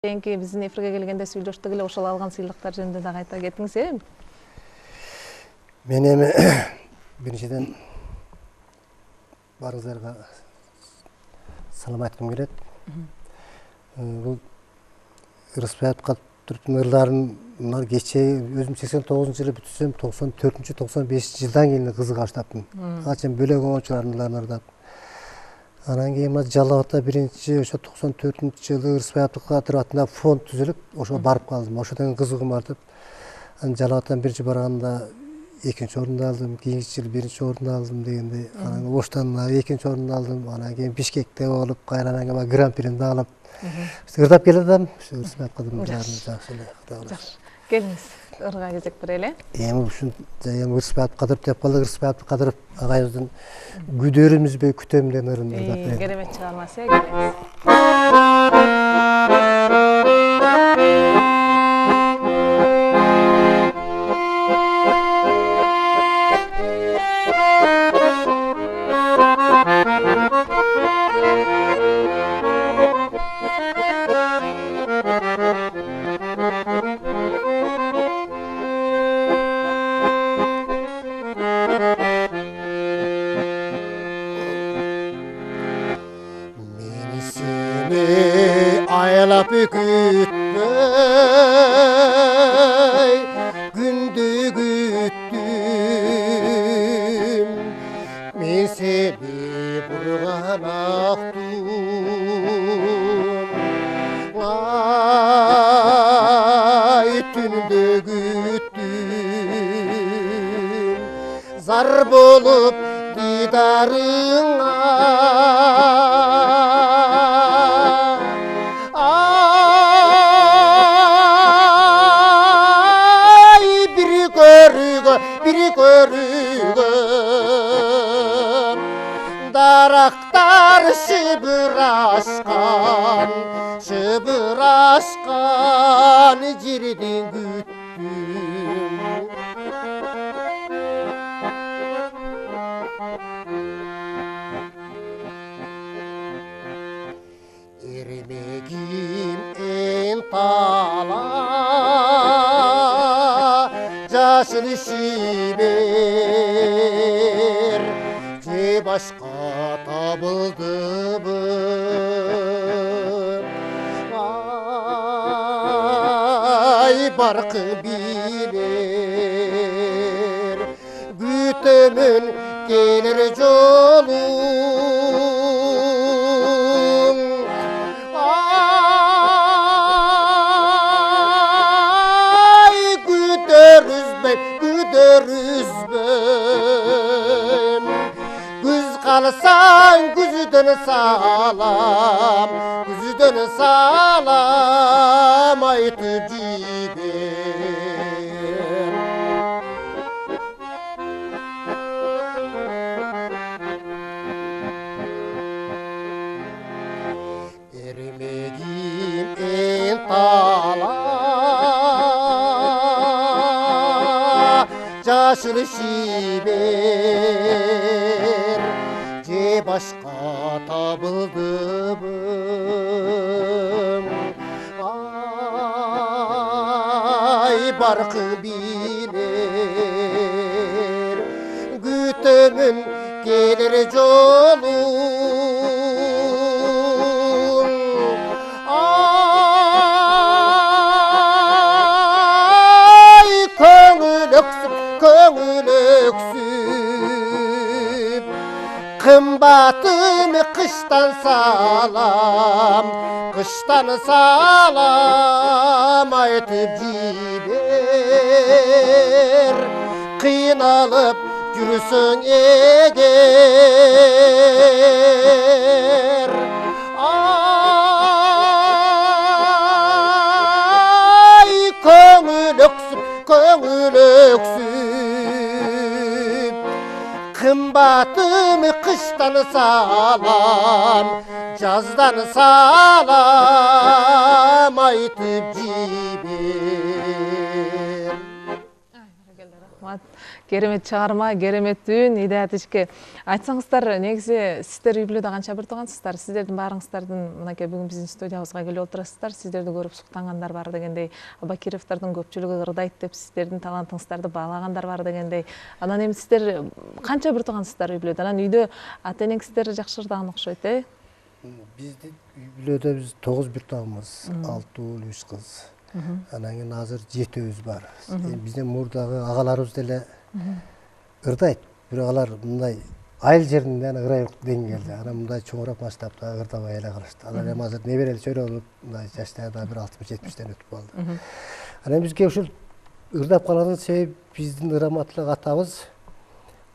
Кийинки биздин эфирге келгенде сүйлөштүк эле, ошол алган сыйлыктар жөнүндө дагы айта кетиңиз, Мен эми биринчиден баарыңыздарга салам айткым келет. Бул Ырысбаев Түрктүн ырларын мына кече өзүм 89-жылы бүтүрсөм 94-95 жылдан кийин кызыга баштапмын. Ачын бөлөк оңчулардын ырларын ырдап. Анан кийин мына Жалал Абадта биринчи ошо 94-жылы Ырысбаевдин атында фонд түзүлүп, ошого барып калдым. Ошодон кызыгым артып, анан Жалал Абадтан биринчи барганда экинчи орунду алдым, кийинки жылы биринчи орунду алдым дегендей. Анан Оштан экинчи орунду алдым, анан кийин Бишкекте болуп, кайрадан гран-прини алып. Ырдап келатам, ошо Ырысбаевдин ырларын жакшы эле ырдап. Келиңиз, ырга кезек берели. Эми ушун Ырысбаев кадырып деп калдык, Ырысбаев кадырып агайыбыздын күдөрүм үзбөй күтөм деген ырын ырдап берет. Керемет чыгармасы, келиңиз. Aylap kütmey, gündü güttüm. Men seni burgan aktım. Ay tündü güttüm. Zar bolup didarına. Biri görügüm daraktar şıbıraşkan jirdin güttüm. Ermegim en tala Yaşıl şiber ce başka tabıldı mı? Ay barkı bilir gütümün gelir yolum. Ay güderiz ben güz kalsan güzden salam aytıp gider. Ermegim en tala Yaşıl şiber ce başka tabıldı mı? Ay barkı bilir gütümün gelir yolum. Ay köngül öksüp kımbatımı kıştan salam aytıp gider. Kıynalıp yürüsün eğer. Ay köngül öksüp kımbatımı kıştan salam жаздан салам айтып жибер. керемет чыгарма, керемет үн, идеятичке. Айтсаңыздар, негизи сиздер үй бүлөдө канча бир туугансыздар? Сиздердин баарыңыздардын мынакей бүгүн биздин студиябызга келип отурасыздар. Сиздерди көрүп суктангандар бар дегендей, Абакировдордун көпчүлүгү ырдайт деп сиздердин талантыңыздарды баалагандар бар дегендей. Анан эми сиздер канча бир туугансыздар үй бүлөдө? Анан үйдө ата энеңиздер жакшы ырдаган окшойт, Биздин үй бүлөдө биз 9 бир тууганбыз. 6 уул, 3 кыз. Анан кийин азыр 7 бар. Бизден мурдагы агаларыбыз деле ырдайт. Бирок алар мындай айыл жеринде ырайык деңгээлде. Анан мындай чоңураак масштабта ырдабай эле калышты. Алар эми азыр неберели чөйрө болуп, мындай жаштары да бир 60-70 өтүп калды. Анан бизге ушул ырдап калганын себеби биздин ыраматтылык атабыз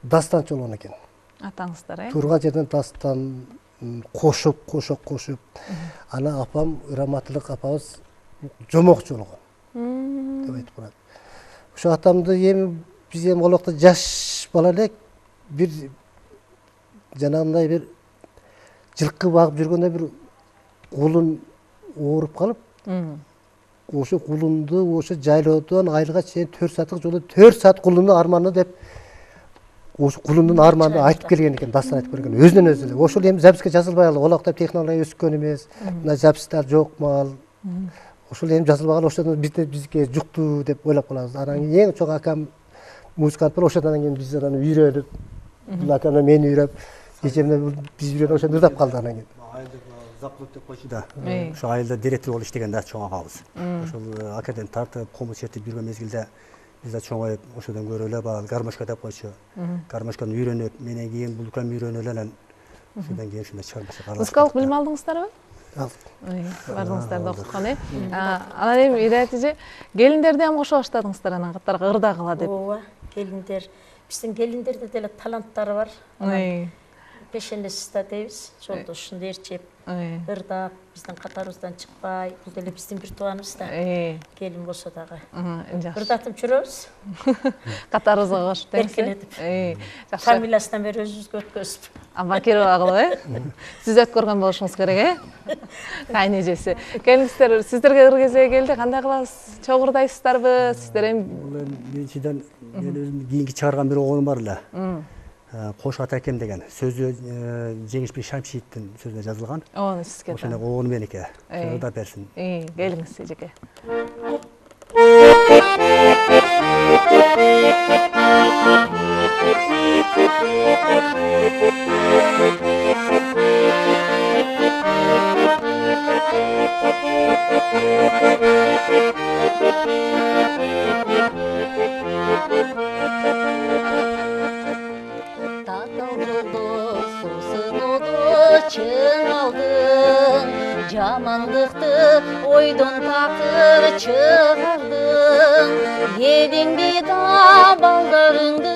дастанчы болгон экен. Атаңыздар, Турган жерден дастан кошуп. Ана апам ыраматтылык апабыз жомокчу болгон деп айтып турат. Ошо атамды эми биз эми олокто жаш бала элек бир жанагындай бир жылкы багып жүргөндө бир кулун ооруп калып, ошо кулунду ошо жайлоодон айылга чейин 4 сааттык жолдо 4 саат кулундун арманы деп ошо кулундун арманын айтып келген экен, дастан айтып келген. Өзүнөн өзү эле. Ошол эми записка жазылбай калды. Олокто технология өскөн эмес, мына запистер жок мал. Ошол эми жазылбаган, ошодон бизге жукту деп ойлоп калабыз. Анан эң чоң акам музыкант бар, ошондон кийин биз аны үйрөнүп, бул акам мени үйрөп, кечемде биз үйрөнүп ошондо ырдап калды анан кийин. Айылда заплот деп койчу да. Ошо айылда директор болуп иштеген да чоң агабыз. Ошол акаден тартып, комуз чертип жүргөн мезгилде биз да чоңоюп, ошодон көрүп эле баягы гармошка деп койчу. Гармошканы үйрөнүп, менен кийин бул кам үйрөнүп эле анан ошондон кийин ушундай чыгармача. Музыкалык билим алдыңыздарбы? Бардыңыздар да окуткан, Анан эми идеятичи, келиндерди ham кошо баштадыңыздар анан каттарга ырдагыла деп. Ооба, келиндер. Биздин келиндерде деле таланттары бар. Пешенесиз дейбиз. Жолдо ушундай ээрчеп, ырдап, биздин катарыбыздан чыкпай, бул деле биздин бир тууганыбыз да. Келин болсо дагы. Ырдатып жүрөбүз. Катарыбызга кошуп беркелетип. Фамилиясынан бери өзүбүзгө өткөзүп. Абакирова кылып, Сиз өткөргөн болушуңуз керек, Кайнежеси. Келиңиздер, сиздерге ыр кезеги келди, кандай кылабыз? Чоң ырдайсыздарбы? Сиздер эми биринчиден мен өзүм кийинки чыгарган бир огонум бар эле. Кош ата экем деген сөзү Жеңишбек Шамшиевдин сөзүнө жазылган. Оону сизге. Ошондой огону меники. Ырдап берсин. Келиңиз эжеке. Чың алдың, жамандықты ойдон тақыр чығардың. Едіңді да балдарыңды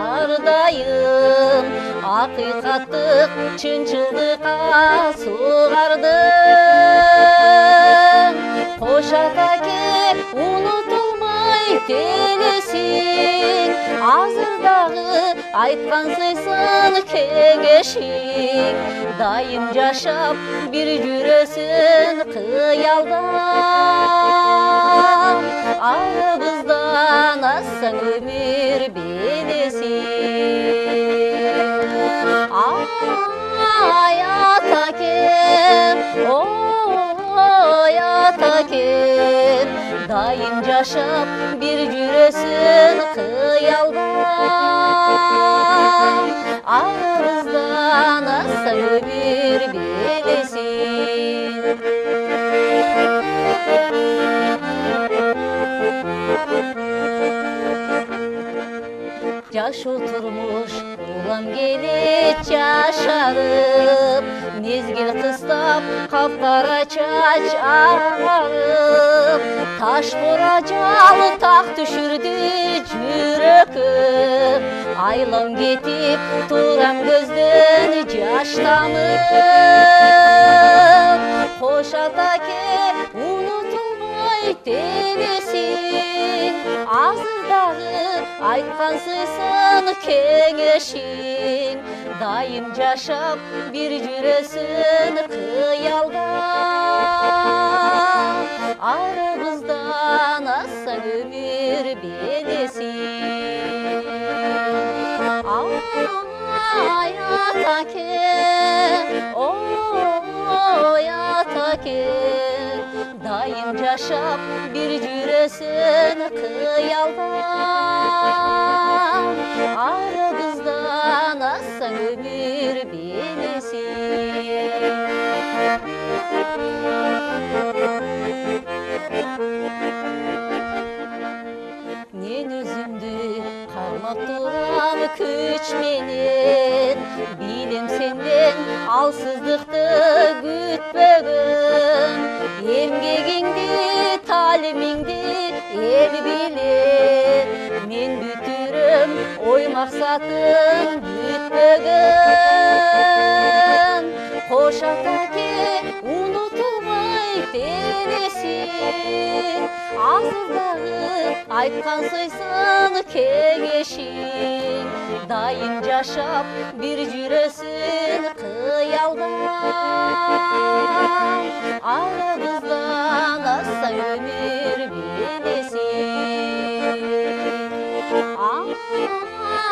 ардайым, ақиқаттық чыншылдыққа суғардың. Қош атаке ұнытылмай келесің, азырдағы айтқан сыйсын кеңешің. Дайым жашап bir жүресін қиялда. Арыбыздан ассаң өмір белесің. Ай атакен, ой атакен, дайым жашап bir жүресін қиялда. Арыбыздан ассаң өмір белесің. Жаш отурмуш улам келет жашарып, мезгил кыстап капкара чач ағарып. Таш бора жалы так түшүрдү жүрөккө, айлам кетип турам көздөн жаш тамып. Кош атаке унутулбай телесиң, азырдагы айткан сыйсын кеңешиң. Дайым жашап bir жүрөсүн кыялда. Арыбыздан ассаң өмүр белесиң. Атакен, ой атакен, дайым жашап бир жүрөсүн кыялда. Арыбыздан ассаң өмүр белесин. Мен өзүмдү кармап турам күч менен, билем сенден алсыздыкты күтпөгөн. Эмгегиңди, талимиңди эл билет, мен бүтүрөм ой максатың бүтпөгөн. Кош атаке унутулбай белесин, азырдагы айткан сыйсын кеңешиң, дайым жашап бир жүрөсүн кыялда. Арабыздан ассаң өмүр белесин.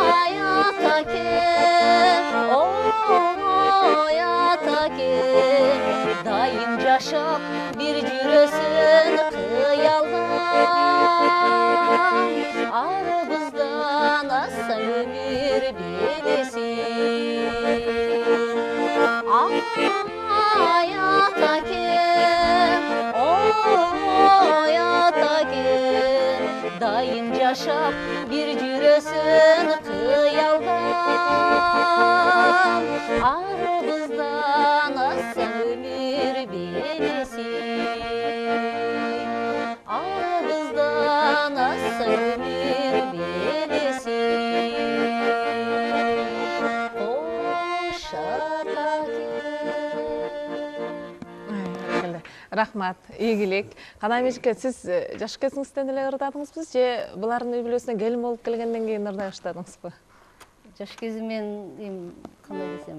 Ай атакен, ой атакен, дайым жашап бир жүрөсүн кыялда. Арабыздан ассаң өмүр белесин. Ай атакен, ой атакен, дайым жашап бир жүрөсүн кыялда. Арабыздан ассаң өмүр белесин. Арабыздан ассаң өмүр белесин. Кош атакен. Рахмат, ийгилик. Кандай мешке, сиз жаш кезиңизден эле ырдадыңызбы же булардын үй бүлөсүнө келин болуп келгенден кийин ырдай баштадыңызбы? Жаш кезимен кандай десем,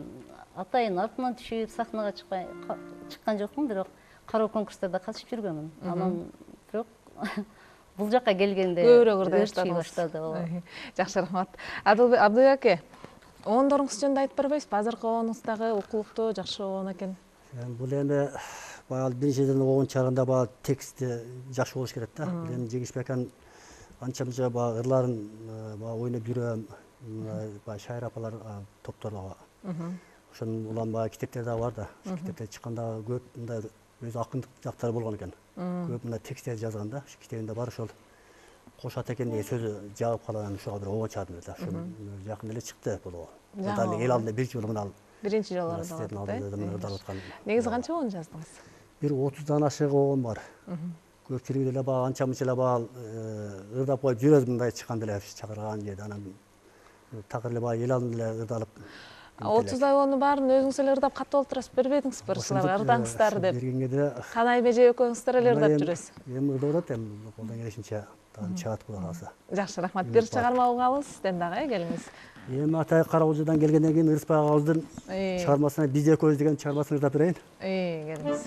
атайын артынан түшүп сахнага чыккан жокмун, бирок кароо конкурстарда катышып жүргөнмүн. Анан бирок бул жакка келгенде көбүрөөк ырдай баштады. Жакшы, рахмат. Абдыбек аке, оондоруңуз жөнүндө айтып бербейсизби? Азыркы оонуңуздагы укулуктуу, жакшы оон экен. Бул эми баягы биринчиден оон чыгарганда баягы тексти жакшы болуш керек да. Бул эми Жеңишбек аканын анча-мынча баягы ырларын баягы ойноп жүрөм, баягы шайыр апалар топторлого. Ошонун улам баягы китептери да бар да. Ошо китептер чыкканда көп мындай өз акындык жактары болгон экен. Көп мындай тексттер жазган да. Ошо китебинде бар ошол Кош атакен деген сөзү жагып калган, ошого бир оон чыгардым да. Ошо жакында эле чыкты бул оон. Дали эл алдында биринчи жолу мына Биринчи жолу ырдалып. Негизи канча оон жаздыңыз? Бир 30дан ашык оон бар. Көпчүлүгү деле баягы анча-мынча эле баягы ырдап коюп жүрөбүз мындай чыкканда эле чакырган жерде. Анан такыр эле баягы эл алдында эле ырдалып. 30дай оонун баарын өзүңүз эле ырдап катып олтурасыз, бербедиңизби ырчыларга ырдаңыздар деп? Бергенге деле Канай меже экөөңүздөр эле ырдап жүрөсүз. Эми ырдап атат, эми колдон келишинче чыгат Кудай кааласа. Жакшы, рахмат. Бир чыгарма угабыз сизден дагы, келиңиз. Эми Атай Карагожодон келгенден кийин Ырысбай агабыздын чыгармасына биз экөөбүз деген чыгармасын ырдап берейин. Келиңиз.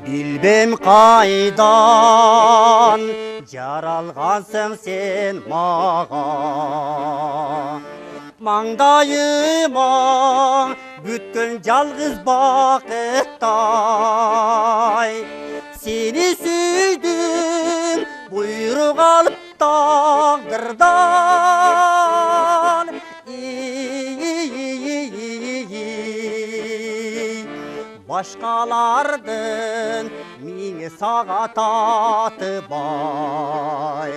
Bilbem kaydan jaralgansın sen mağa, mangdayıma bütkün жалгыз bakıttay. Seni süydüm buyruk alıp tağdırdan. Başkalardın mine sağa tatı bay.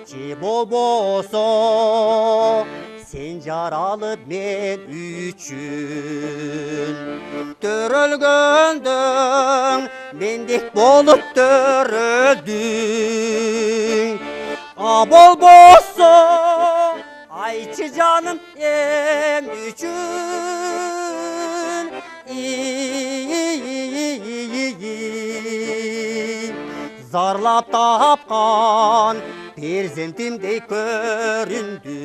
Ki bolboso sen jaralı men üçün. Törölgöndün mendek bolup töröldün. Bolboso ayçı canım em üçün. зарлап тапқан перзентімдей көрінді.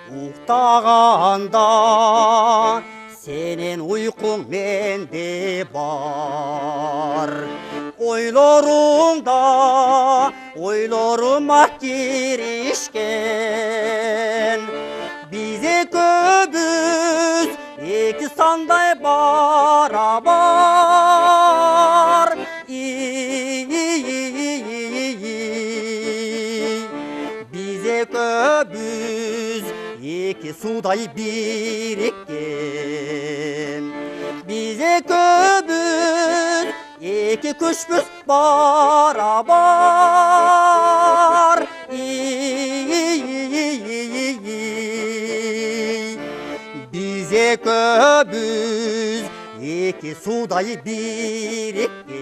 Уқтағанда сенен ұйқың менде бар. Ойларыңда ойларым ақ керешкен. Бизе көбіз екі сандай барабар. Бизе көбіз екі судай біріккен. Бизе көбіз екі көшпіз барабар. Бизе көбіз екі судай біріккен.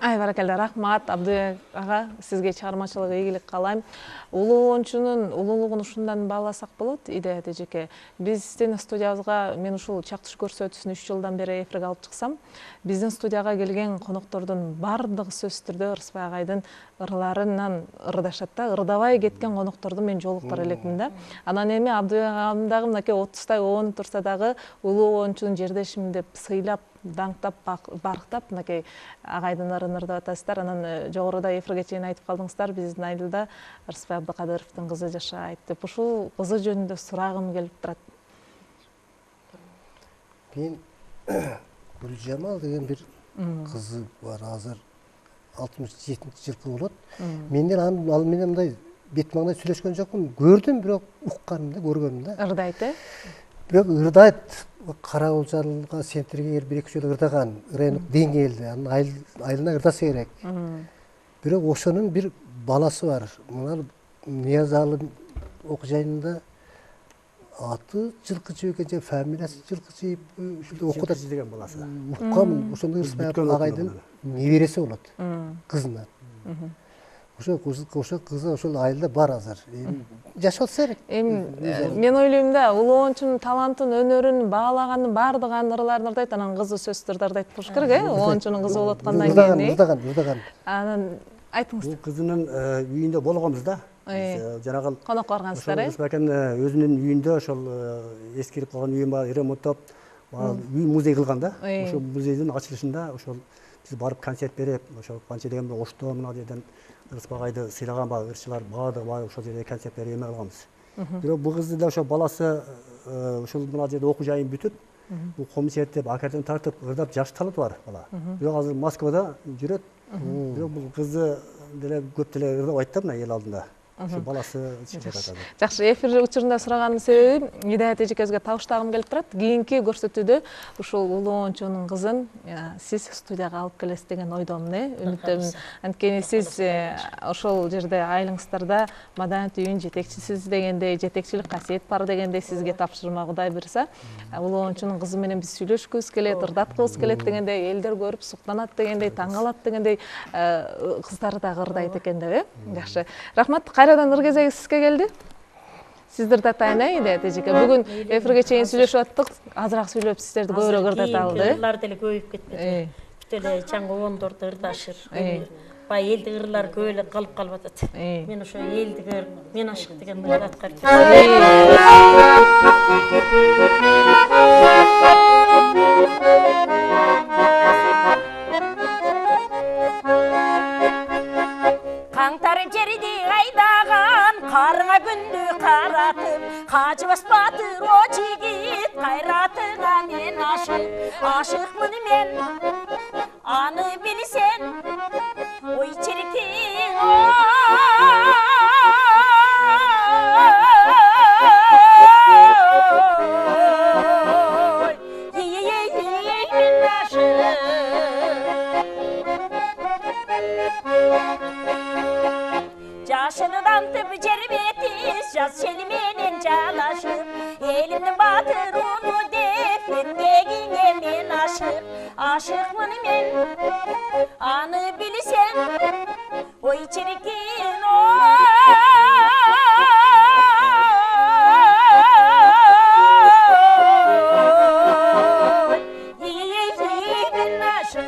Ай, баракалла, рахмат, Абдыбек аға, сізге чыгармачылык ийгилик каалайм. Улуу оончунун улуулугун ушундан бааласак болот, Идая эжеке. Биздин студиябызга мен ушул чактыш көрсөтүүсүн 3 жылдан бери эфирге алып чыксам, биздин студияга келген коноктордун бардыгы сөзсүз түрдө Ырысбай агайдын ырларынан ырдашат да, ырдабай кеткен конокторду мен жолуктура элекмин да. Анан эми Абдыбек агам дагы мынакей 30-тай оон турса дагы улуу оончунун жердешимин деп сыйлап, даңктап, барктап, мынакей агайдын ырын ырдап атасыздар. Анан жогоруда эфирге чейин айтып калдыңыздар, биздин Айдылда Ырысбай Абдыкадыровдун кызы жашайт деп. Ушул кызы жөнүндө сурагым келип турат. Мен Гүлжамал деген бир кызы бар, азыр 67-жылкы болот. Менден ал менен мындай бет маңдай сүйлөшкөн жокмун. Көрдүм, бирок укканым да, көргөнүм да. Ырдайт, Бирок ырдайт. Караолжалга сентерге бир-эки жолу ырдаган, ырайындык деңгээлде, анын айылына ырдаса керек. Бирок ошонун бир баласы бар. Мына Ниязалы окуу жайында аты жылкычы экен же фамилиясы жылкычы, ушундай окууда деген баласы. Уккам, ошондой Ырысбай агайдын небереси болот, кызына. Ошо кызы ошол айылда бар азыр. Жашап атса керек. Мен ойлойм да, улуу оончунун талантын, өнөрүн баалагандын бардыгын ырларын ырдайт, анан кызы сөзсүз түрдө ырдайт болуш керек, оончунун кызы болуп аткандан кийин. Ырдаган. Анан айтыңыз. Бул кызынын үйүндө болгонбуз да. Жанагы конок баргансыздар, Ырысбай аканын өзүнүн үйүндө ошол эскирип калган үйүн бар, ремонттоп, үй музей кылган да. Ошол музейдин ачылышында ошол биз барып концерт берип, ошол канча дегенде Ошто мына жерден Ырысбай агайды сыйлаган баг ырчылар баардыгы ошол жерде концерт берип эме кылганбыз. Бирок бул кызды да ошол баласы ушул мына жерде окуу жайын бүтүп, бул комитеттеп, академ тартып, ырдап жаш таланты бар бала. Бирок азыр Москвада жүрөт. Бирок бул кызы деле көп деле ырдабайт да мына эл алдында. Ошо баласы чыгып атат. Жакшы, эфир учурунда сураганын себеби Идая эжекебизге табыштагым келип турат. Кийинки көрсөтүүдө ушул улуу оончунун кызын сиз студияга алып келесиз деген ойдомун, үмүттөмүн. Анткени сиз ошол жерде айылыңыздарда маданият үйүнүн жетекчисиз дегендей, жетекчилик касиет бар дегендей сизге тапшырма Кудай буйруса, улуу оончунун кызы менен биз сүйлөшкүбүз келет, ырдаткыбыз келет дегендей, элдер көрүп суктанат дегендей, таң калат дегендей кыздары дагы ырдайт экен деп, Жакшы. Рахмат. Кайрадан ыр кезеги сизге келди. Сиздер атайын, Идая эжеке. Бүгүн эфирге чейин сүйлөшүп аттык. Азыраак сүйлөп сиздерди көбүрөөк ырдата алды. Ырлар деле көбөйүп кетпеди. Бүт эле чаңгы оондорду ырдашыр. Бай элдик ырлар көп эле калып атат. Мен ошо элдик ыр, мен ашык деген ырды аткарып Қаңтар жерді айдаған, қарыңа күнді қаратып, қажыбас батыр о жігіт, қайратыға мен ашықмын мен, аны білсен, ой черектің Yaşılıdan tıp cerbetiz, yaz şelimenin calaşıp, elimden batır onu defetmegine men aşıp. aşıkmın men, anı bilsen, oy çirkin ben aşık.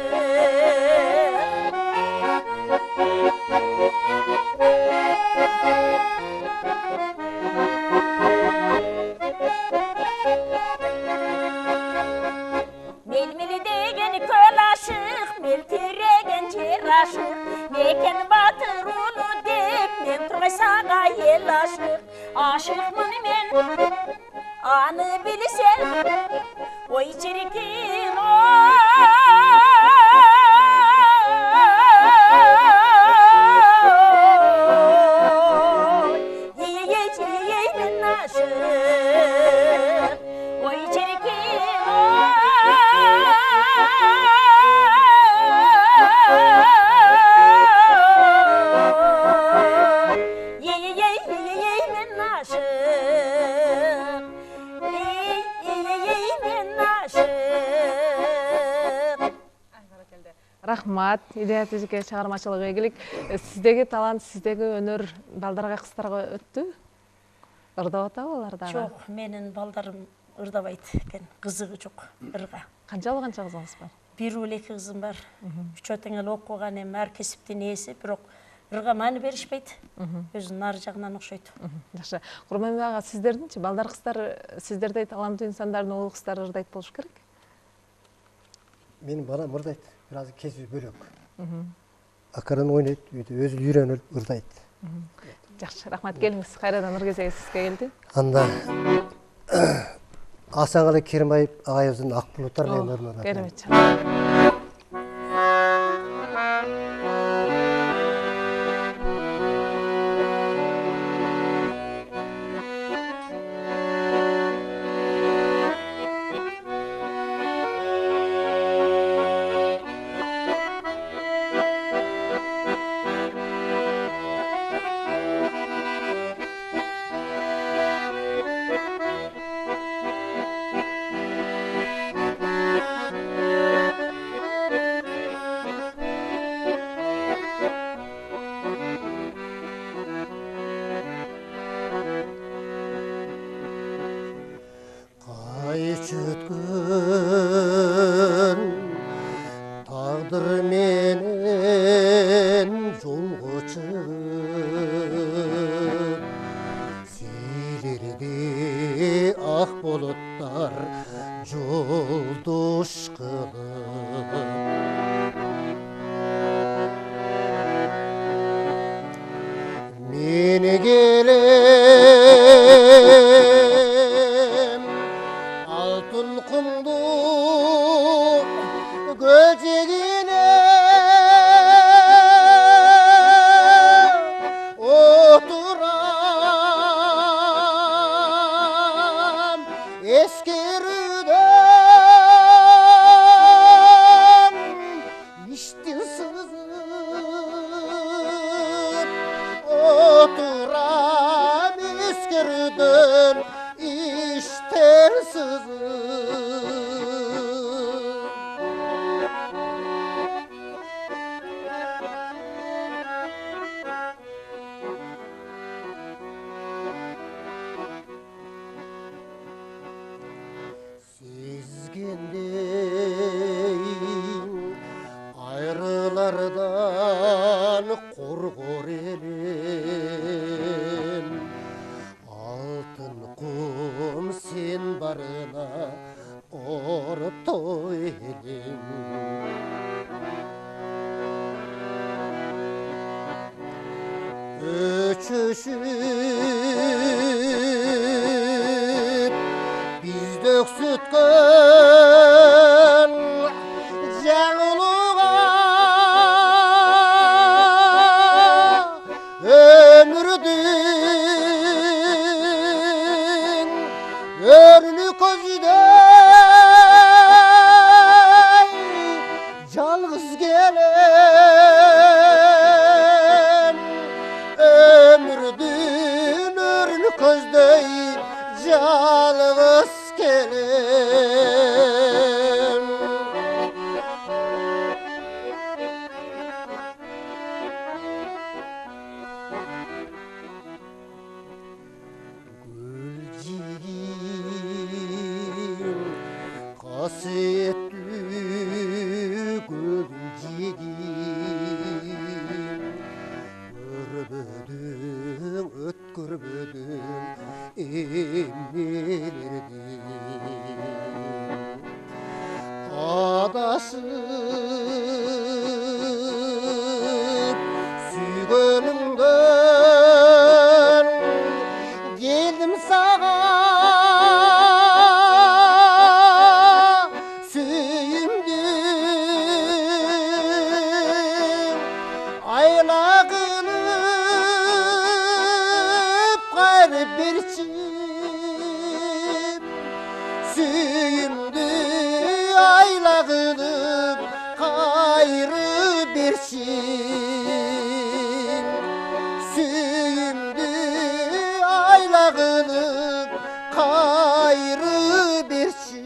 Melmeli degen köl aşık, meltiregen çer aşık, meken batır ulu dep, men turgay sağa yel aşık. Aşıkmın men, anı bilsen, oy çirkin ben aşık, oy çirkin ben aşık, ben aşık. Рахмат, идея түзүкке чыгармачылык ийгилик. Сиздеги талант, сиздеги өнөр балдарга, кыздарга өттү? Ырдап атабы алар дагы? Жок, менин балдарым ырдабайт экен, кызыгы жок ырга. Канча кызыңыз бар? 1-2 кызым бар. 3 эле окуган, эми ар кесиптин ээси, бирок ырга маани беришпейт. Өзүнүн ар жагынан окшойт. Жакшы. Курманбек ага, сиздердинчи балдар кыздар, сиздердей таланттуу инсандардын угул кыздары ырдайт болуш керек? Менин балам ырдайт, бир аз кесиби бөлөк. Акырын ойнойт, өзү үйрөнүп ырдайт. Жакшы, рахмат, келиңиз. Кайрадан ыр кезеги сизге келди. Анда Асаналы Керимбаев агайыбыздын Ак булуттар менен ырдайт. Керемет. Çötkün tağdır menen yolgo çıkıp silirdi ak bulutlar yolduş kılıp meni gelem altın kumdu gözegine oturam eskeriden içtin sızıp oturam eskeriden içten sızıp Sizgendeyin ayrılardan korkor elim Altın kum sen barına orta elim Öçüşüp biz döksütken canlığa ömürdün örnü közüden yalnız gelen ömürdün örnü közden yalnız gelen өткөрбөдүң эмнелерди адашып сүйгөнүңдөн келдим сага сүйүмдүм айла кылып кайрып берчи сүйүмдү айла кылып кайрып берчи сүйүмдү айла кылып кайрып берчи.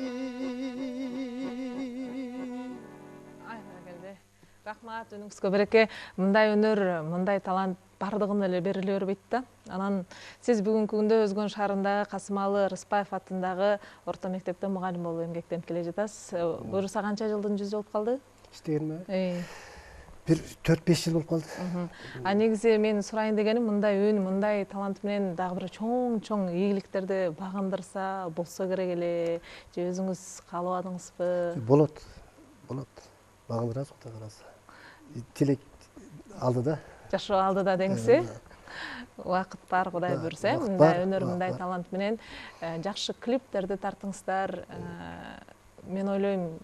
Рахмат, өнүңүзгө береке. Мындай өнөр, мындай талант бардыгына эле бериле бербейт да. Анан сиз бүгүнкү күндө Өзгөн шаарындагы Касымалы Рыспаев атындагы орто мектепте мугалим болуп эмгектенип келе жатасыз. Буюрса канча жылдын жүзү болуп калды? İşteyinme. Bir 4-5 yıl olup kaldı. Негизи мен сурайын дегеним, мындай үн, мындай талант менен дагы бир чоң ийгиликтерди багындырса болсо керек эле, же өзүңүз каалабадыңызбы? Bolot. Bağındıraz Құдай қаласа. Tilek aldı da. Жашоо алдыда деңиз. Убакыт бар, Кудай буйрса, мындай өнөр, мындай талант менен жакшы клиптерди тартыңыздар. Мен ойлойм,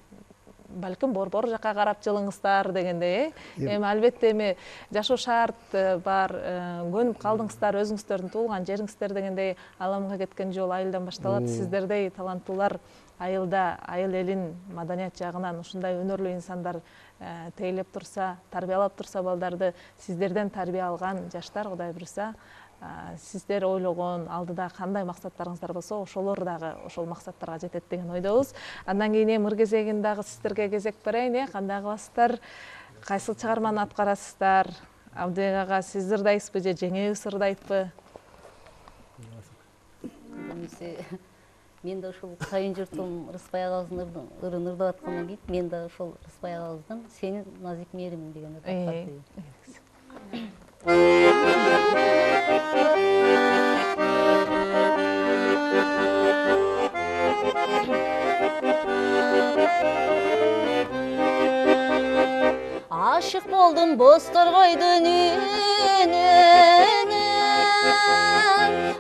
балким борбор жака карап жылыңыздар дегендей. Эми албетте эми жашоо шарт бар, көнүп калдыңыздар, өзүңүздөрдүн туулган жериңиздер дегендей, аламга кеткен жол айылдан башталат. Сиздердей таланттуулар айылда, айыл элин маданият жагынан ушундай өнөрлүү инсандар тейлеп турса, тарбиялап турса балдарды, сиздерден тарбия алган жаштар, Кудай буйрса, сиздер ойлогон алдыда кандай максаттарыңыздар болсо, ошолор дагы ошол максаттарга жетет деген ойдобуз. Андан кийин эми ыр кезегин дагы сиздерге кезек берейин, кандай кыласыздар? Кайсыл чыгарманы аткарасыздар? Абдыбек ага, сиз ырдайсызбы же жеңеңиз ырдайтпы? Мен да ошол кайын журтум Рыспай агабыздын ырын ырдап аткандан кийин мен да ошол Рыспай агабыздан сени назик мээримиң деген ырдап Aşık boldum Boztorgoydun ününe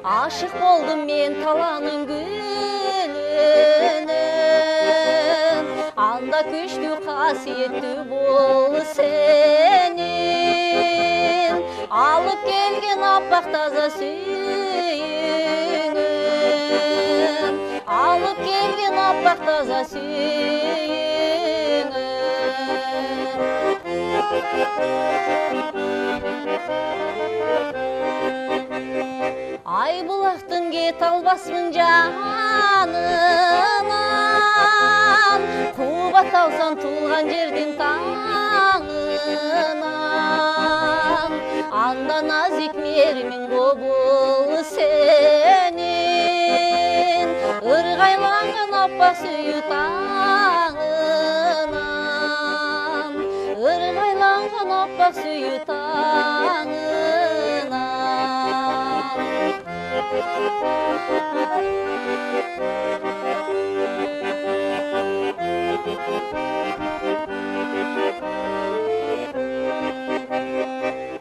Aşık boldum men talanın gülüne Anda küçtü kasiyetli bol senin Alıp gelgen appak taza suyun Alıp gelgen appak taza suyun Ay bulaqtın get albasmın janынан Kubat alsan tulgan жердин tağынан Anda nazik meriming gobul senin Irgaylangan appak suyu tağından Irgaylangan appak suyu tağından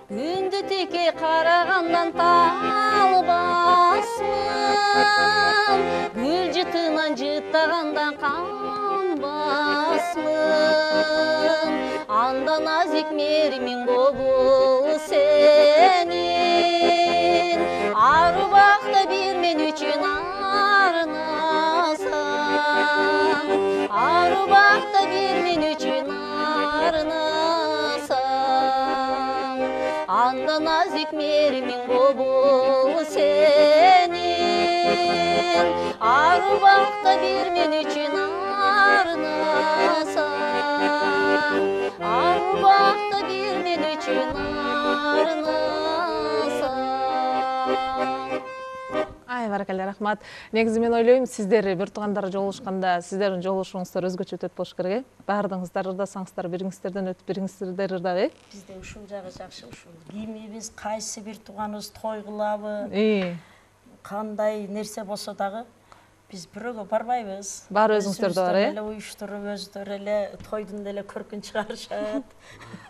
Gündü teke karagandan talbasmın Gül jıtынан jıttагандан kanbasmın Anda nazik meriming gobul senin Arubakta bir men üçün arnasan Arubakta bir men üçün arnasan Anda nazik meriming gobul senin Arubakta bir men üçün arnasan Arubakta bir men üçün arnasan Ай, баракалла, рахмат. Негизи мен ойлойм, сиздер бир туугандар жолугушканда, сиздердин жолугушууңуздар өзгөчө өтөт болуш керек, баардыгыңыздар ырдасаңыздар, бириңиздерден өтүп, бириңиздер ырдап, Бизде ушул жагы жакшы, ушул кимибиз, кайсы бир тууганыбыз той кылабы, кандай нерсе болсо дагы биз бирөөгө барбайбыз. Баары өзүңүздөрдө бар, эле уюштуруп, өздөрү эле тойдун эле көркүн чыгарышат.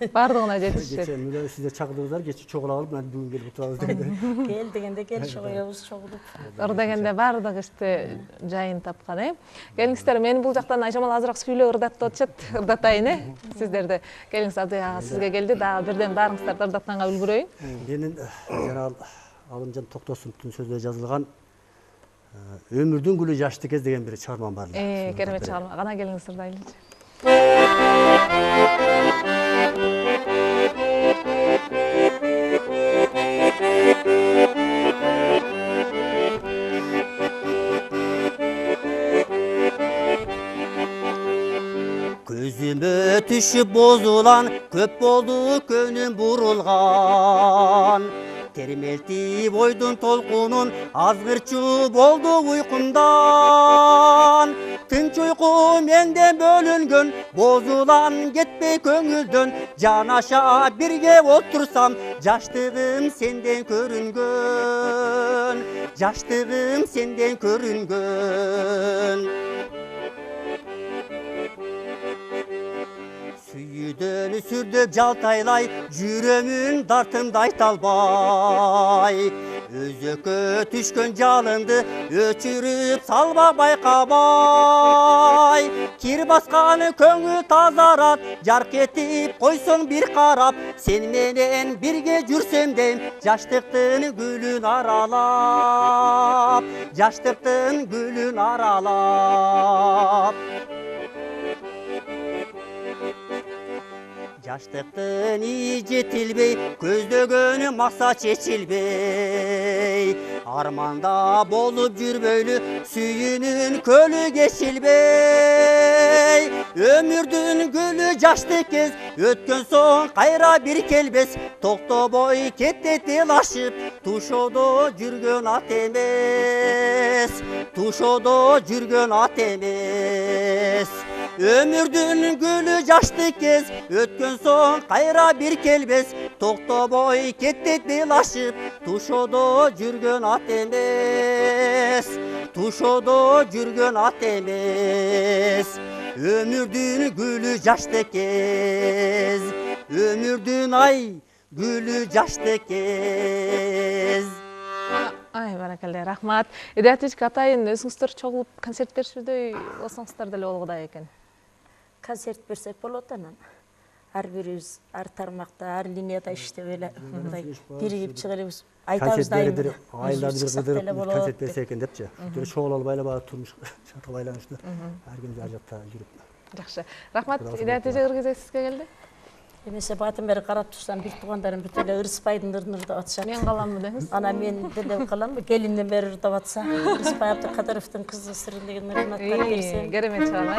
Баардыгына жетишет. Кече сиздер чакырдыңыздар, кече чогула алып, мен бүгүн келип отурабыз дегенде. Кел дегенде келише коебуз чогулуп. Ырдагенде баардык ишти жайын тапкан, Келиңиздер, мен бул жактан Айжамал азыраак сүйлөө ырдат деп атышат, ырдатайын, сиздерди. Келиңиз, Абдай ага сизге келди, дагы бирден баарыңыздарды ырдатканга үлгүрөйүн. Менин жана Алымжан Токтосуновдун сөзүнө жазылган Өмүрдүн гүлү жашты кез деген бир чыгармам бар. Керемет чыгарма. Гана келиңиз ырдайлычы. Көзүмө түшүп бозулан, көп болду көнүм бурулган. Термелтип ойдун толкунун, азгырчу болду уйкумдан. Тынч уйку менден бөлүнгөн, бозулан кетпей көңүлдөн. Жанаша бирге отурсам, жаштыгым сенден көрүнгөн. Жаштыгым сенден көрүнгөн. Сүйүүдөн сүрдөп жалтайлай, жүрөмүн дартымды айта албай. Өзөккө түшкөн жалынды өчүрүп салба байкабай. Кир баскан көңүл тазарат, жарк этип койсоң бир карап. Сен менен бирге жүрсөм дейм, жаштыктын гүлүн аралап. Жаштыктын гүлүн аралап. Жаштыктын ии жетилбей, көздөгөн максат чечилбей. Арманда болуп жүрбөйлү, сүйүүнүн көлү кечилбей. Өмүрдүн гүлү жашты кез, өткөн соң кайра бир келбес. Токтобой кетет эл ашып, тушоодо жүргөн ат эмес. Тушоодо жүргөн ат эмес. Өмүрдүн гүлү жашты кез, өткөн соң кайра бир келбес. Токтобой кетет эл ашып, тушоодо жүргөн ат эмес. Тушоодо жүргөн ат эмес. Өмүрдүн гүлү жашты кез, өмүрдүн ай гүлү жашты кез. Ай, баракалла, рахмат. Идеятичке атайын өзүңүздөр чогулуп концерт беришүүдөй болсоңуздар деле болгудай экен. Концерт берсек болот анан. Ар бирибиз ар тармакта, ар линияда иштеп эле мындай биригип чыгырыбыз. Айтабыз дайым. Айларды бир кыдырып концерт берсе экен депчи. Бир чогул алып айлап турмуш шартка байланыштуу. Ар ким ар жакта жүрүп. Жакшы. Рахмат. Идеятиче кыргызга сизге келди. Эмесе баатын бери карап турсам, бир туугандарым бүт эле ырыспайдын ырдап атышат. Мен каламмы деңиз? Ана мен деле каламмы, келинден бери ырдап атса, Ырыспай Абдыкадыровдун кызы сырын деген ырын аттап берсем. Керемет чыгарма.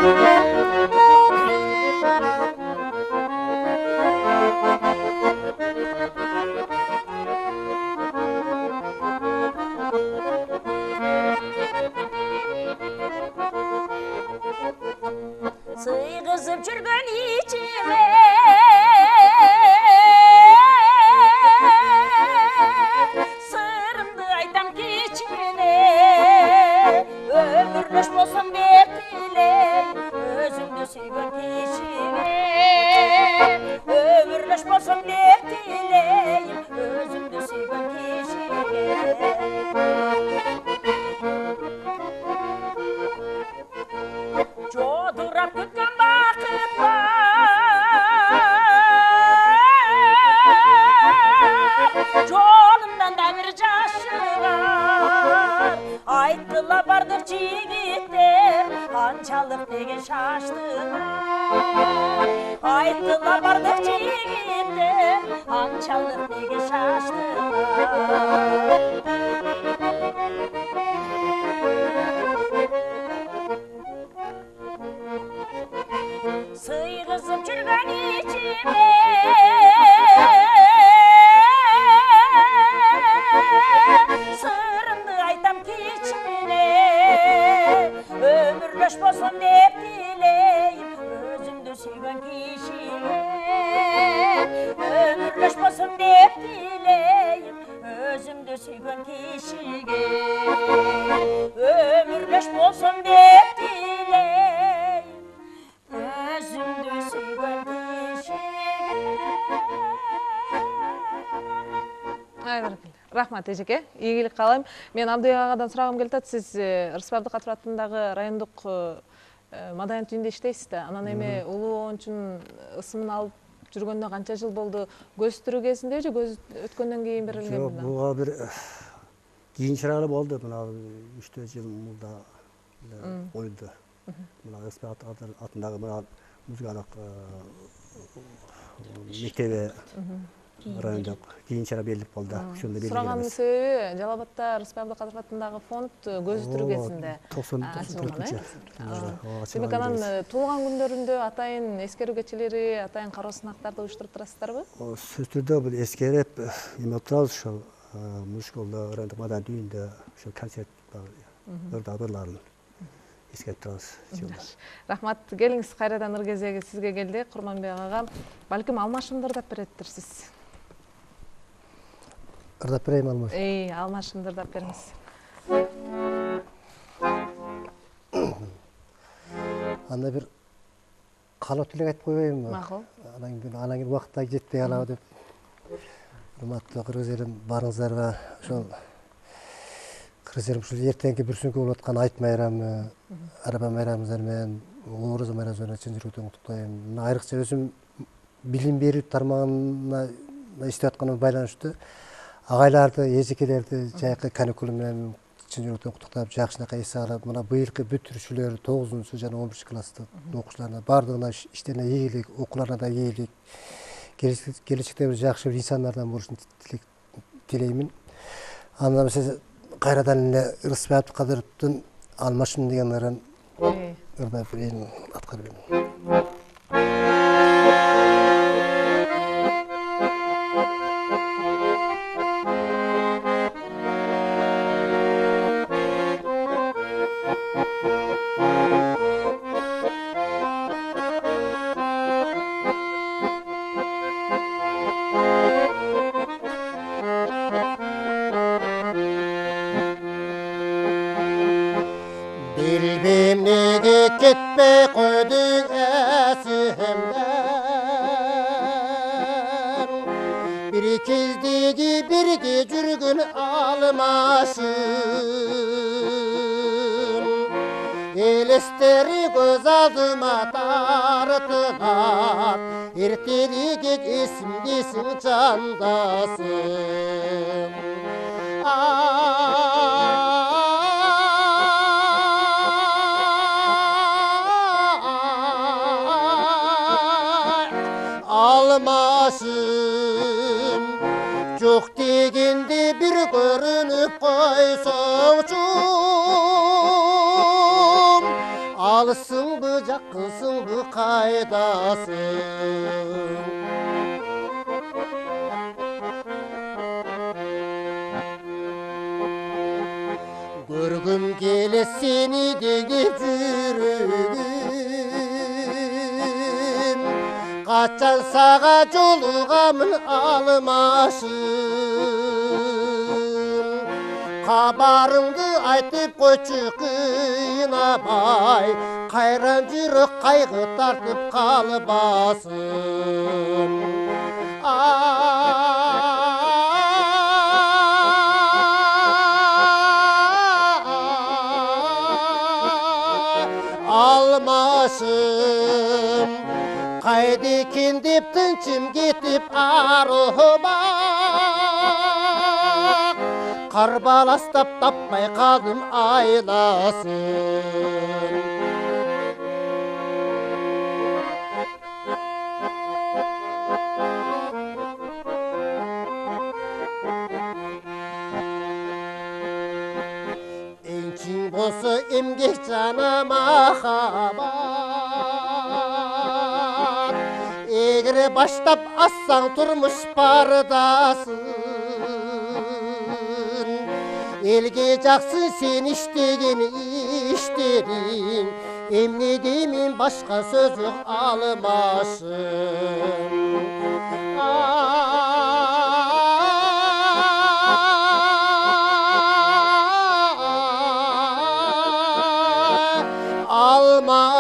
Сыйгызып жүргөн ичиме сырымды айтам кичине, өмүрлөш болсоң бек эле өзүңдү сүйгөн кишине. Өмүрлөш болсоң бек эле өзүңдү сүйгөн кишине. Жодурап күткөн бакыт бар, жолумдан да бир жашыгар. Айткыла бардык жигиттер, канчалык деген шаштыгар. Айткыла бардык жигиттер, канчалык деген шаштыгар. Сыйгызып жүргөн ичиме сырымды айтам кичине, Özümdü suygun kişiге ömürleş bolsun dep dileyim Özümdü suygun kişiге Рахмат эжеке, ийгилик каалайм. Мен Абдый агадан сурагым келип атат. Сиз Рыспай Абдыкатыров атындагы райондук маданият үйүндө иштейсиз да. Анан эми улуу оончун ысымын алып жүргөндө канча жыл болду? Көз тирүү кезинде же көз өткөндөн кийин берилген Жок, буга бир кийинчерээк эле болду. Мына 3-4 жыл мурда коюлду. Мына Рыспай атындагы мына музыкалык мектеби райондук кийинчерээк берилип болду. Ошондо берилген. Сураганын себеби Жалал Абадта Рыспай Абдыкатыров атындагы фонд көз тирүү кезинде 94-чү. Демек анан туулган күндөрүндө атайын эскерүү кечелери, атайын кароо сынактарды уюштуруп турасыздарбы? Сөз түрдө бул эскерип эме турабыз ошол музыкалда райондук маданият үйүндө ошол концерт ырларын эскерип турабыз. Рахмат, келиңиз кайрадан ыр кезеги сизге келди. Курманбек ага, балким алмашымды ырдап беретирсиз. Ырдап берейин алмаш. Алмашымды ырдап бериңиз. Анда бир калоо тилек айтып коеюнбу? Макул. Анан кийин убакыт жетпей калабы деп. Урматтуу кыргыз элим, барыңыздарга ошол кыргыз элим ушул эртеңки бүрсүңкү болуп аткан айт майрамы, араба майрамыңыздар менен, Ооруза майрамыңыздар менен чын жүрөктөн куттуктайм. Айрыкча өзүм билим берүү тармагына иштеп атканыма байланыштуу агайларды, эжекелерди жайкы каникул менен чын жүрөктөн куттуктап, жакшынакай эс алып, мына быйылкы бүтүрүүчүлөр 9 жана 11 класстын окуучуларына баардыгына иштерине ийгилик, окууларына да ийгилик, келечекте бир жакшы инсандардан болушун тилеймин. Андан сиз кайрадан эле Рыспай Абдыкадыровдун Алмашым деген ырын ырдап берейин, аткарып берейин. Bilbim nege ketpey koydun esimden Bir ikizdigi birge жүрgün almaşım Elesteri göz aldıma tartılar Erteligek esimdesin candasım Almasım çok degende bir görünüp koysoğum Alsın bıcak kılsın bu kaydasın Görgüm gele seni dege yürügüm Kaçan sağa jolугамын almaşım Kabarыңды айтып койчу кыйнабай Кайран жүрөк кайгы тартып калбасын Almaşım Kaydı kendip tınçım getip arıma Karbalastap tapmay kaldım aylasın Ençin bolsa emgek canama habat Egre baştap assan turmuş bardasın Elge jaksın sen iştegen işlerin Emne demin başka söz yok almaşım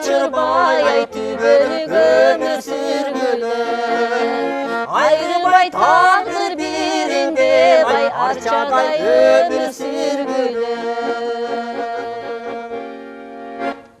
качырбай ай түбөлүк өмүр сүргүлөр айрыбай тагдыр биринде бай арчадай өмүр сүргүлөр.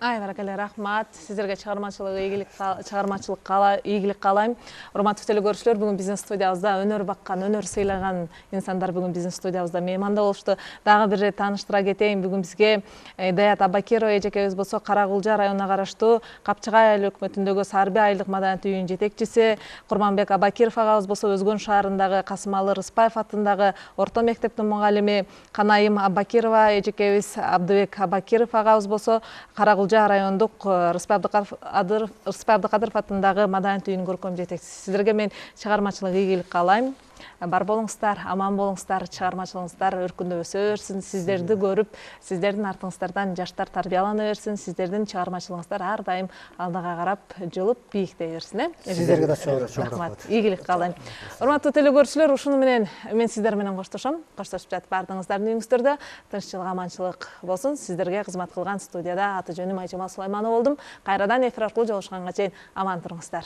Ай, баракалла, рахмат. Сіздерге чыгармачылык каалайм. Урматтуу телекөрүүчүлөр, бүгүн биздин студиябызда өнөр баккан, өнөр сыйлаган инсандар бүгүн биздин студиябызда мейманда болушту. Дагы бир ирет тааныштыра кетейин. Бүгүн бизге Даят Абакирова эжекебиз болсо Кара Кулжа районуна караштуу Капчыгай айыл өкмөтүндөгү Сарби айылдык маданият үйүнүн жетекчиси, Курманбек Абакиров агабыз болсо Өзгөн шаарындагы Касымалы Рыспаев аттындагы орто мектептин мугалими, Канайым Абакирова эжекебиз, Абдыбек Абакиров агабыз болсо Кара Кулжа райондук Рыспай Абдыкадыров аттындагы маданият үйүнүн көркөм жетекчиси. Сиздерге мен чыгармачылык ийгилик каалайм. Бар болуңуздар, аман болуңуздар, чыгармачылыгыңыздар өркүндөп өсө берсин. Сиздерди көрүп, сиздердин артыңыздардан жаштар тарбиялана берсин. Сиздердин чыгармачылыгыңыздар ар дайым алдыга карап, жылып бийиктей берсин. Сиздерге да чоң рахмат. Ийгилик каалайм. Урматтуу телекөрүүчүлөр, ушуну менен мен сиздер менен коштошом. Коштошуп жатып баардыгыңыздардын үйүңүздөрдө тынччылык, аманчылык болсун. Сиздерге кызмат кылган студияда аты жөнүм Айжамал Сулайманова болдум. Кайрадан эфир аркылуу жолугушканга чейин аман туруңуздар.